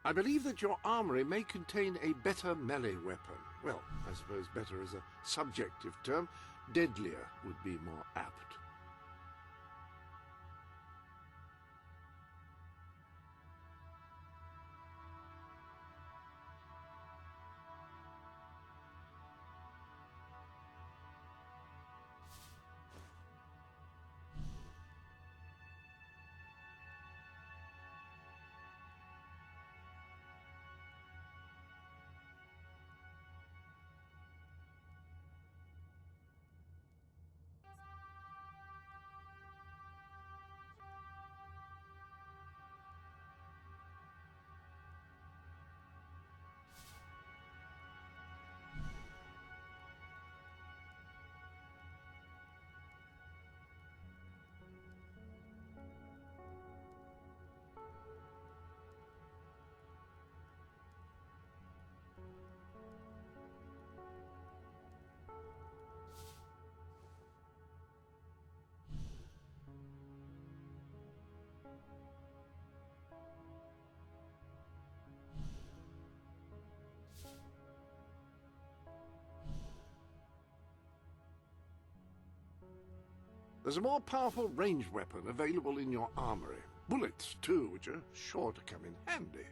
I believe that your armory may contain a better melee weapon. Well, I suppose better is a subjective term. Deadlier would be more apt. There's a more powerful ranged weapon available in your armory. Bullets, too, which are sure to come in handy.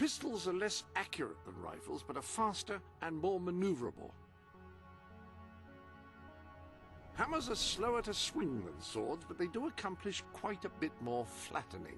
Pistols are less accurate than rifles, but are faster and more maneuverable. Hammers are slower to swing than swords, but they do accomplish quite a bit more flattening.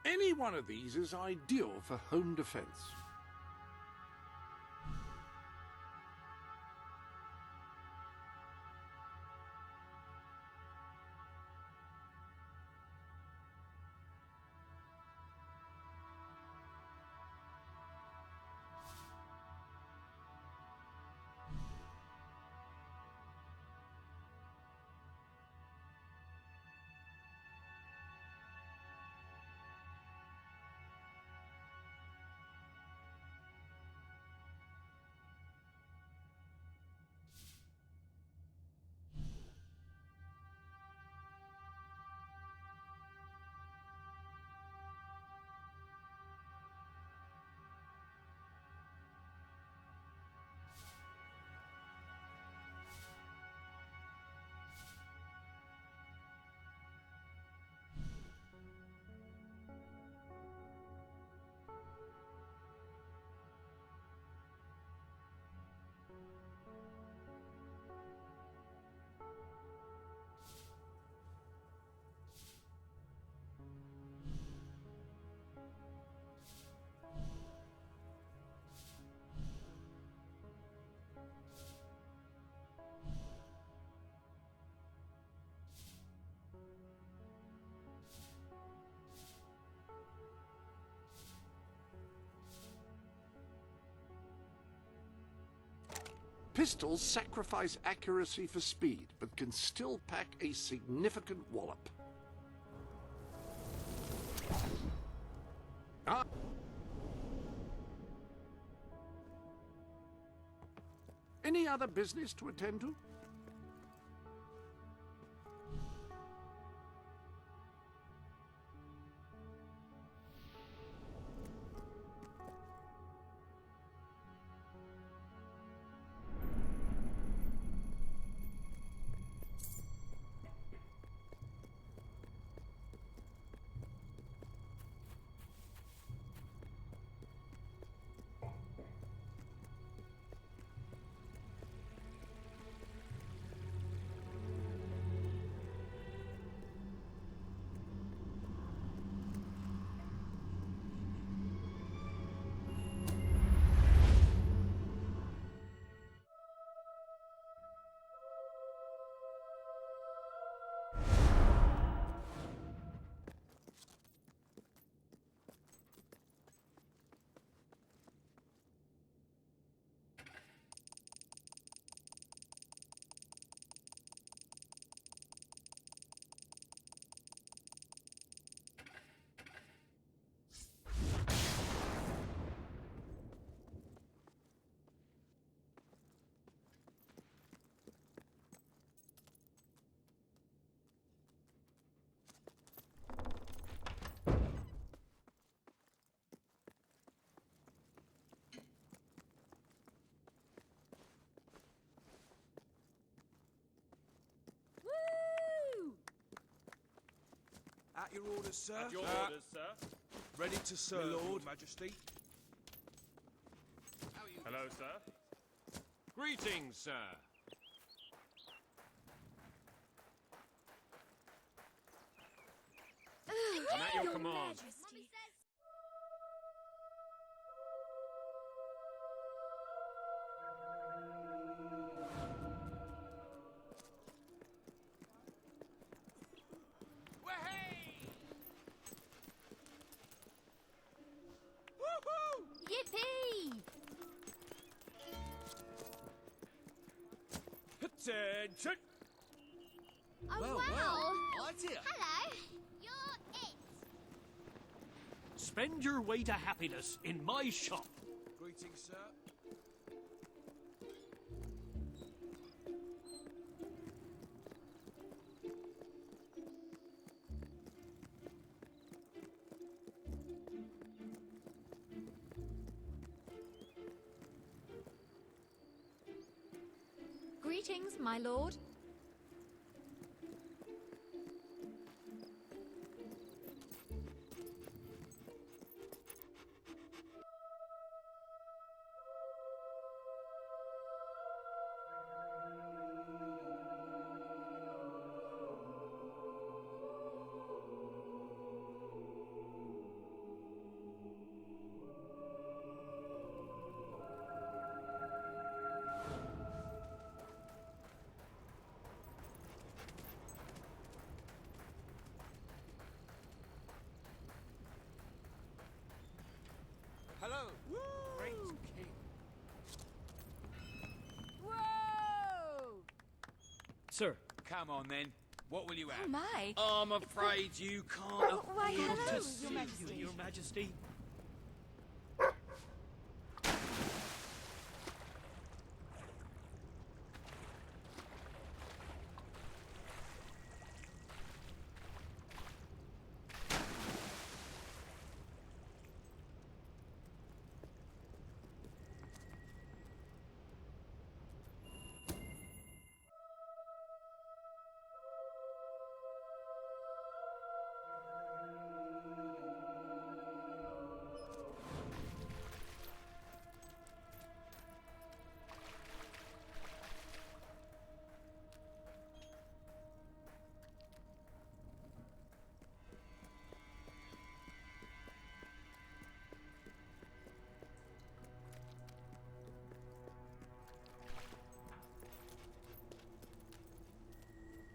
Any one of these is ideal for home defense. Pistols sacrifice accuracy for speed, but can still pack a significant wallop. Any other business to attend to? At your orders, sir. At your orders, sir. Ready to serve, Lord Majesty. Hello, sir. Greetings, sir. I'm at your command. Yippee! Attention! Oh, Well, wow! well, idea. Hello! You're it! Spend your way to happiness in my shop. Greetings, sir. Greetings, my lord. Hello. Great king. Whoa! Sir, Come on, then. What will you Oh have? my! I'm afraid you can't Oh, why, afford hello, to Your see Majesty. me. Your Majesty.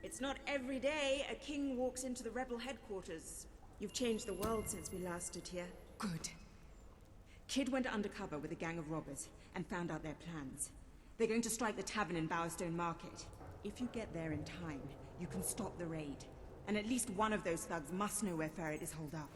It's not every day a king walks into the rebel headquarters. You've changed the world since we last stood here. Good. Kid went undercover with a gang of robbers and found out their plans. They're going to strike the tavern in Bowerstone Market. If you get there in time, you can stop the raid. And at least one of those thugs must know where Ferret is holed up.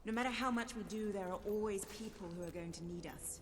No matter how much we do, there are always people who are going to need us.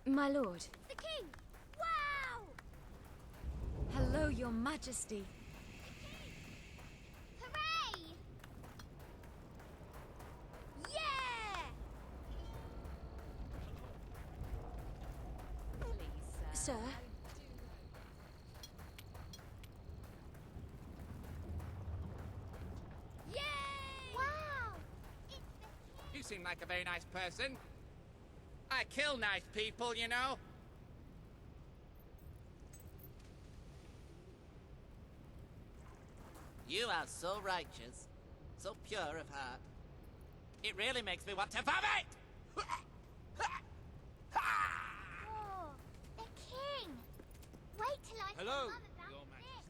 My lord. The king! Wow! Hello, your majesty. The king! Hooray! Yeah! Please, sir. Yay! Wow! It's the king! You seem like a very nice person. I kill nice people, you know. You are so righteous, so pure of heart. It really makes me want to vomit! Oh, the king! Wait till I Hello, tell Mum about Your this. Majesty.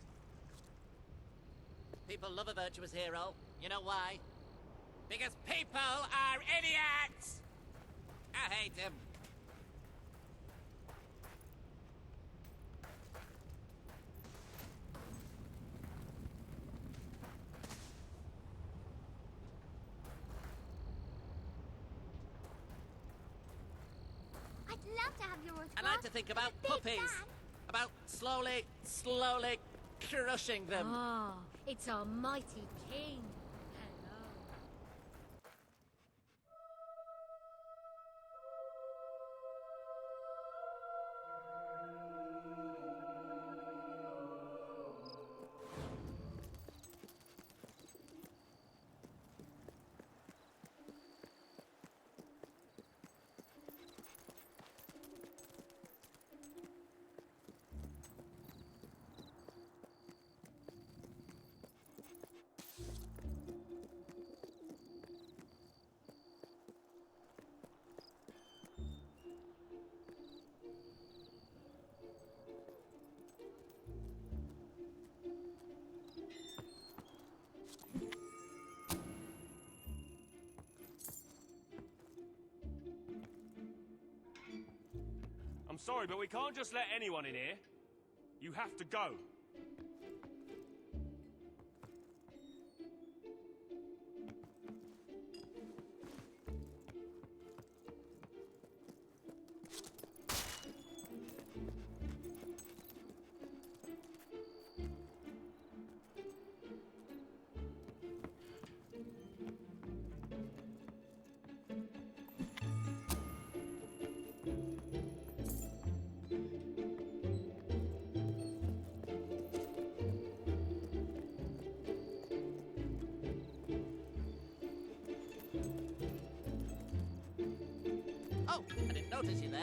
People love a virtuous hero. You know why? Because people are idiots! I hate him. I'd love to have your autograph. I like to think about Big puppies. fan. About slowly crushing them. Ah, it's our mighty king. Hello. I'm sorry, but we can't just let anyone in here. You have to go. Oh, I didn't notice you there.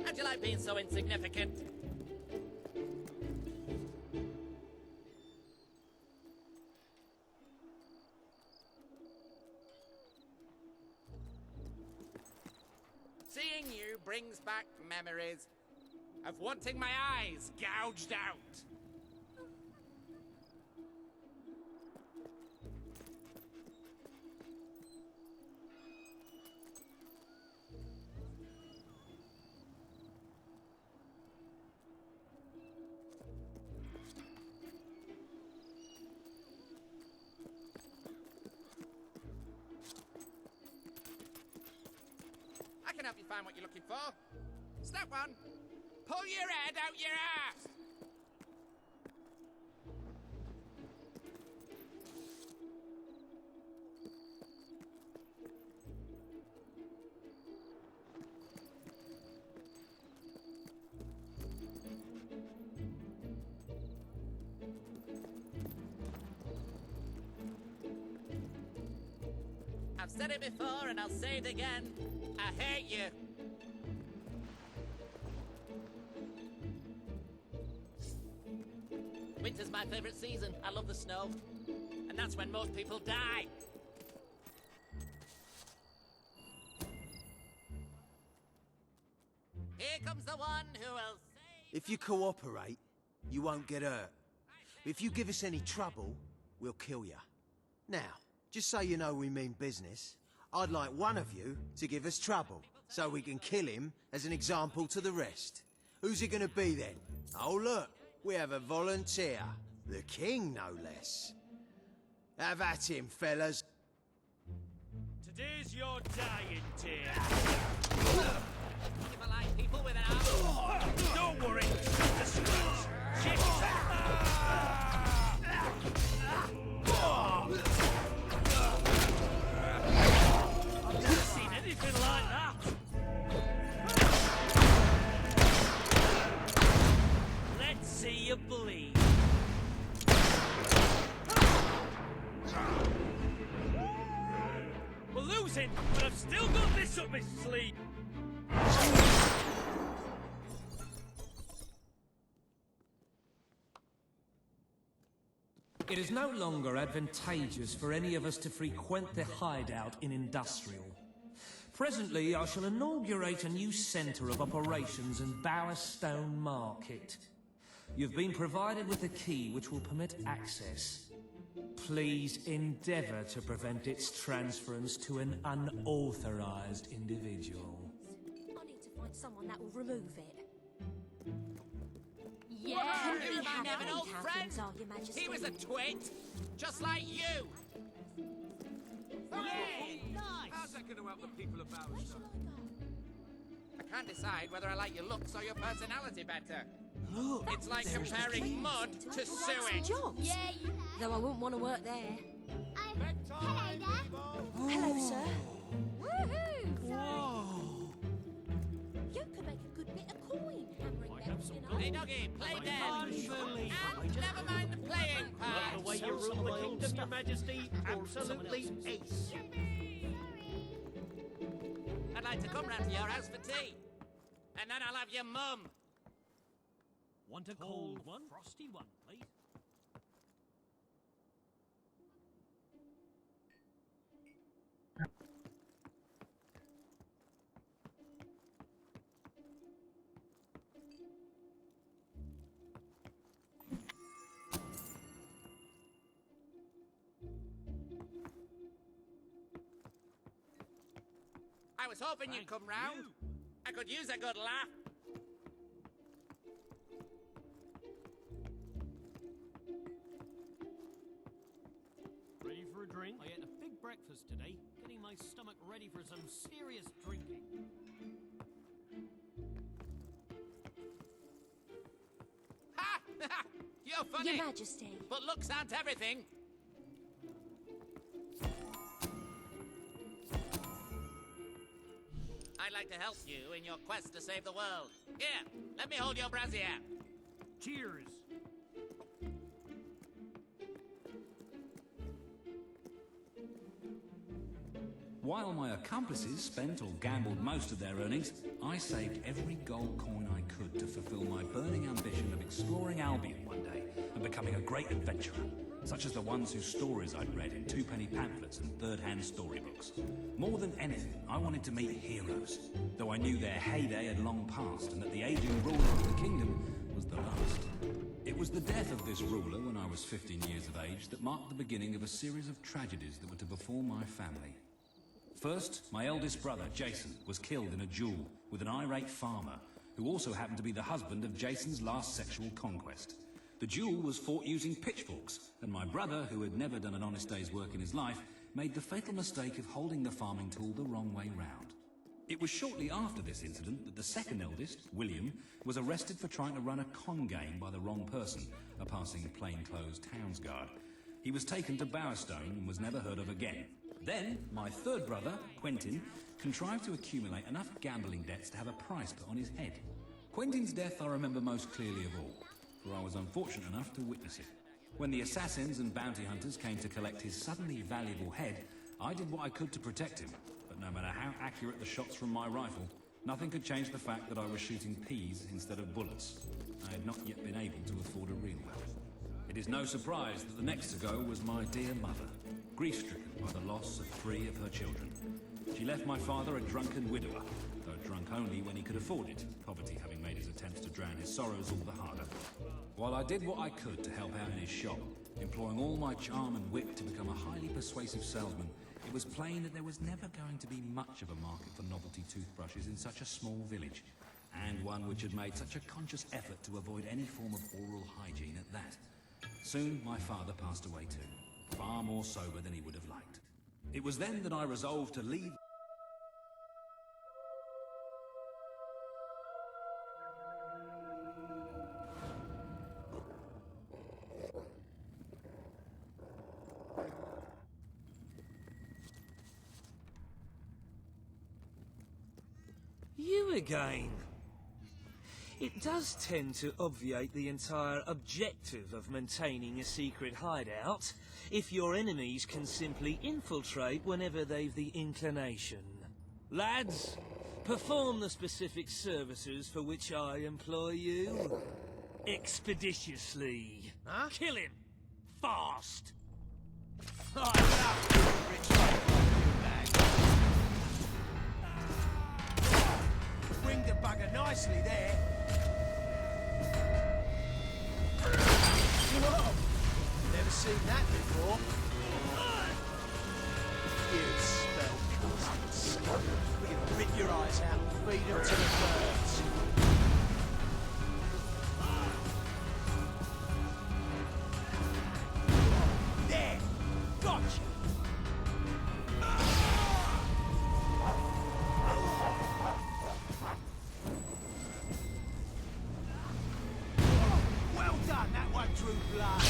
How'd you like being so insignificant? Seeing you brings back memories of wanting my eyes gouged out. I can help you find what you're looking for. Snap one. Pull your head out your ass. I've said it before and I'll say it again. I hate you. Winter's my favorite season. I love the snow. And that's when most people die. Here comes the one who will save... If you cooperate, you won't get hurt. If you give us any trouble, we'll kill you. Now, just so you know we mean business, I'd like one of you to give us trouble, so we can kill him as an example to the rest. Who's it gonna be then? Oh look, we have a volunteer. The king, no less. Have at him, fellas. Today's your dying day. Give a like people with an arm. Don't worry. The screws. Shit. I've never seen anything like that. Let's see you bleed. We're losing, but I've still got this up my sleeve. It is no longer advantageous for any of us to frequent the hideout in Industrial. Presently, I shall inaugurate a new centre of operations in Bowerstone Market. You've been provided with a key which will permit access. Please endeavour to prevent its transference to an unauthorised individual. I need to find someone that will remove it. Couldn't Yeah, you mind having an old friend? Are, Your Majesty. He was a twit, just like you. How's that going to help the people of Bowerstone? I can't decide whether I like your looks or your personality better. Look, It's like comparing mud to sewage. Jobs. Yeah, though I wouldn't want to work there. Hello there. Hello, sir. Woohoo! Whoa! You could make a good bit of coin hammering them, you know. Hey, doggy, play dead. And never mind the playing part. The way you rule the kingdom, Your Majesty, absolutely ace. I'd like to come round to your house for tea. And then I'll have your mum. Want a cold one? Frosty one, please. I was hoping you'd come round. I could use a good laugh. Ready for a drink? I ate a big breakfast today, getting my stomach ready for some serious drinking. Ha! You're funny. Your Majesty. But looks aren't everything. I'd like to help you in your quest to save the world. Here, let me hold your brassiere. Cheers! While my accomplices spent or gambled most of their earnings, I saved every gold coin I could to fulfill my burning ambition of exploring Albion one day and becoming a great adventurer. such as the ones whose stories I'd read in two-penny pamphlets and third-hand storybooks. More than anything, I wanted to meet heroes, though I knew their heyday had long passed and that the aging ruler of the kingdom was the last. It was the death of this ruler when I was 15 years of age that marked the beginning of a series of tragedies that were to befall my family. First, my eldest brother, Jason, was killed in a duel with an irate farmer who also happened to be the husband of Jason's last sexual conquest. The duel was fought using pitchforks, and my brother, who had never done an honest day's work in his life, made the fatal mistake of holding the farming tool the wrong way round. It was shortly after this incident that the second eldest, William, was arrested for trying to run a con game by the wrong person, a passing plainclothes towns guard. He was taken to Bowerstone and was never heard of again. Then, my third brother, Quentin, contrived to accumulate enough gambling debts to have a price put on his head. Quentin's death I remember most clearly of all, for I was unfortunate enough to witness it. When the assassins and bounty hunters came to collect his suddenly valuable head, I did what I could to protect him, but no matter how accurate the shots from my rifle, nothing could change the fact that I was shooting peas instead of bullets. I had not yet been able to afford a real weapon. It is no surprise that the next to go was my dear mother, grief-stricken by the loss of 3 of her children. She left my father a drunken widower, though drunk only when he could afford it, poverty having made his attempts to drown his sorrows all the harder. While I did what I could to help out in his shop, employing all my charm and wit to become a highly persuasive salesman, it was plain that there was never going to be much of a market for novelty toothbrushes in such a small village, and one which had made such a conscious effort to avoid any form of oral hygiene at that. Soon my father passed away too, far more sober than he would have liked. It was then that I resolved to leave. You again. It does tend to obviate the entire objective of maintaining a secret hideout if your enemies can simply infiltrate whenever they've the inclination. Lads, perform the specific services for which I employ you. Expeditiously. Huh? Kill him. Fast. Bring the bugger nicely there. Whoa! Never seen that before. You spell we can rip your eyes out and feed them to the birds. There! Gotcha! Well done, that one drew blood.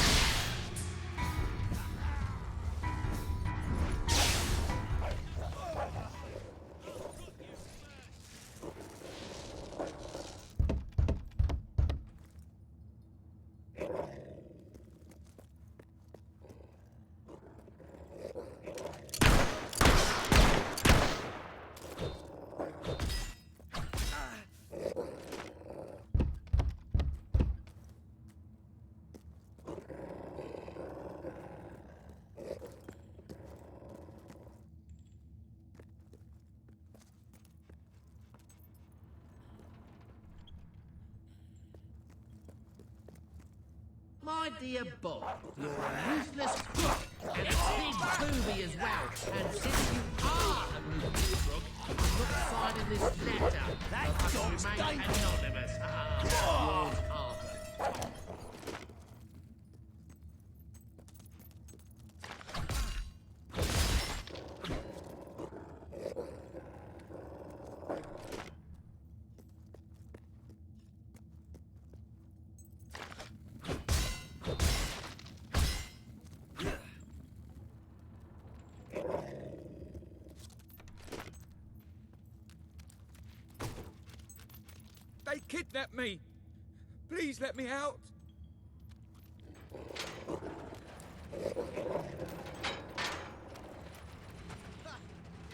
My dear Bob, you're a ruthless crook and a big booby as well. And since you are a ruthless crook, you look fine in this letter. That dog's remain dangerous. anonymous. Yours, Arthur. They kidnapped me. Please let me out. You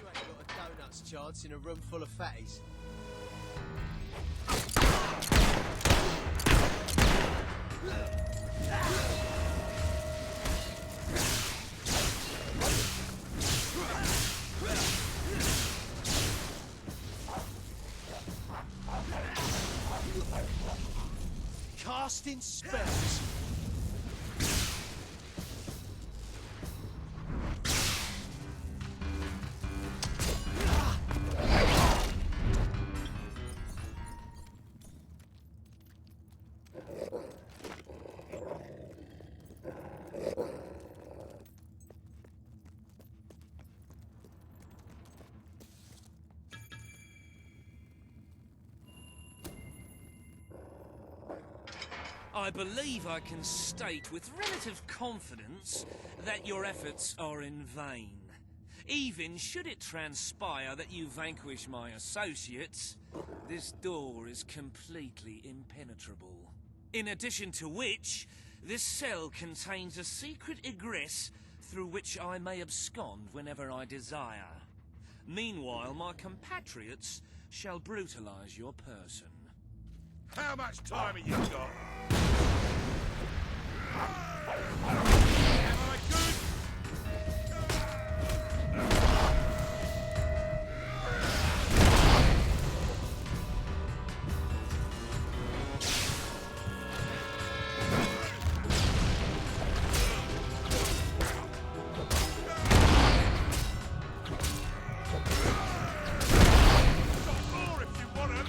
ain't got a donut's chance in a room full of fatties. casting spells. I believe I can state with relative confidence that your efforts are in vain. Even should it transpire that you vanquish my associates, this door is completely impenetrable. In addition to which, this cell contains a secret egress through which I may abscond whenever I desire. Meanwhile, my compatriots shall brutalize your person. How much time have you got? Am I good? Got more if you want 'em.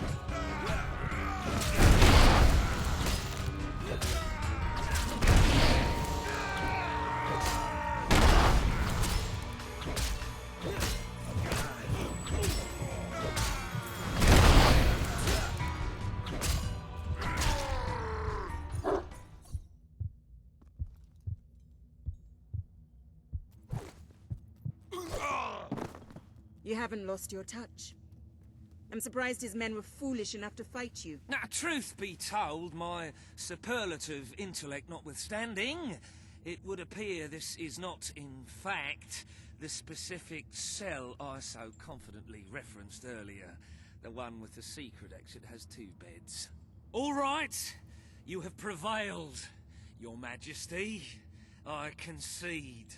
You haven't lost your touch. I'm surprised his men were foolish enough to fight you. Now, truth be told, my superlative intellect notwithstanding, it would appear this is not, in fact, the specific cell I so confidently referenced earlier. The one with the secret exit has 2 beds. All right, you have prevailed, Your Majesty. I concede.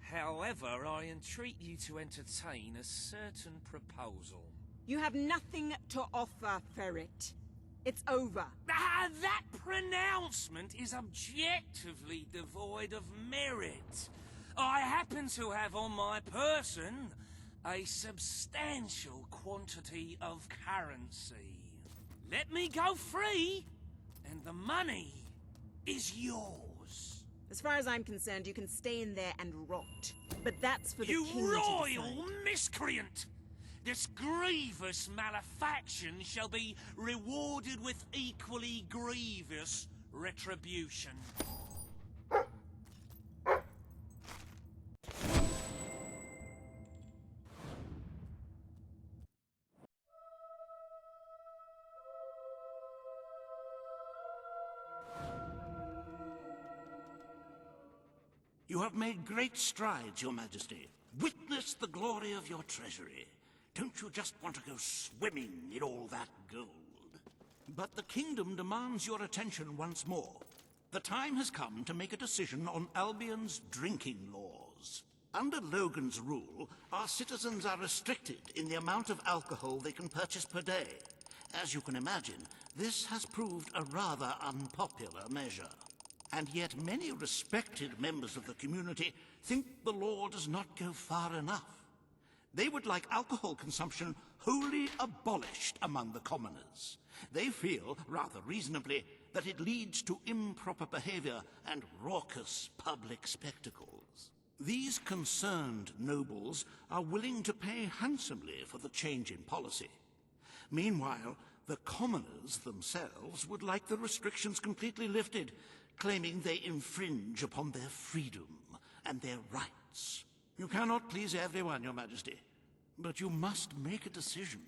However, I entreat you to entertain a certain proposal. You have nothing to offer, Ferret. It's over. Ah, that pronouncement is objectively devoid of merit. I happen to have on my person a substantial quantity of currency. Let me go free, and the money is yours. As far as I'm concerned, you can stay in there and rot. But that's for the You king to royal decide. miscreant! This grievous malefaction shall be rewarded with equally grievous retribution. You have made great strides, Your Majesty. Witness the glory of your treasury. Don't you just want to go swimming in all that gold? But the kingdom demands your attention once more. The time has come to make a decision on Albion's drinking laws. Under Logan's rule, our citizens are restricted in the amount of alcohol they can purchase per day. As you can imagine, this has proved a rather unpopular measure. And yet many respected members of the community think the law does not go far enough. They would like alcohol consumption wholly abolished among the commoners. They feel, rather reasonably, that it leads to improper behavior and raucous public spectacles. These concerned nobles are willing to pay handsomely for the change in policy. Meanwhile, the commoners themselves would like the restrictions completely lifted, claiming they infringe upon their freedom and their rights. You cannot please everyone, Your Majesty, but you must make a decision.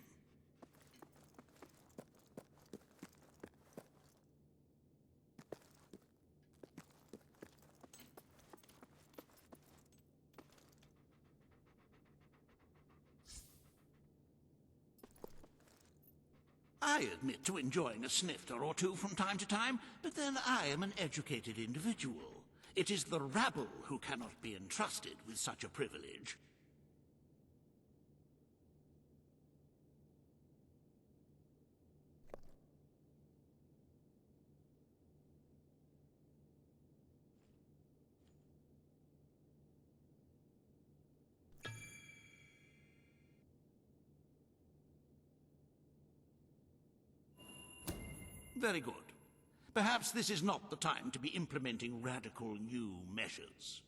I admit to enjoying a snifter or two from time to time, but then I am an educated individual. It is the rabble who cannot be entrusted with such a privilege. Very good. Perhaps this is not the time to be implementing radical new measures.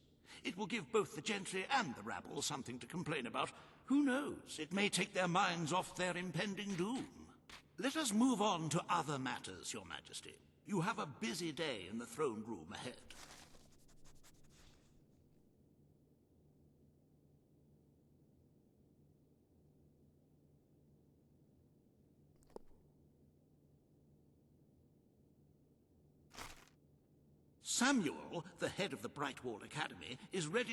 It will give both the gentry and the rabble something to complain about. Who knows? It may take their minds off their impending doom. Let us move on to other matters, Your Majesty. You have a busy day in the throne room ahead. Samuel, the head of the Brightwall Academy, is ready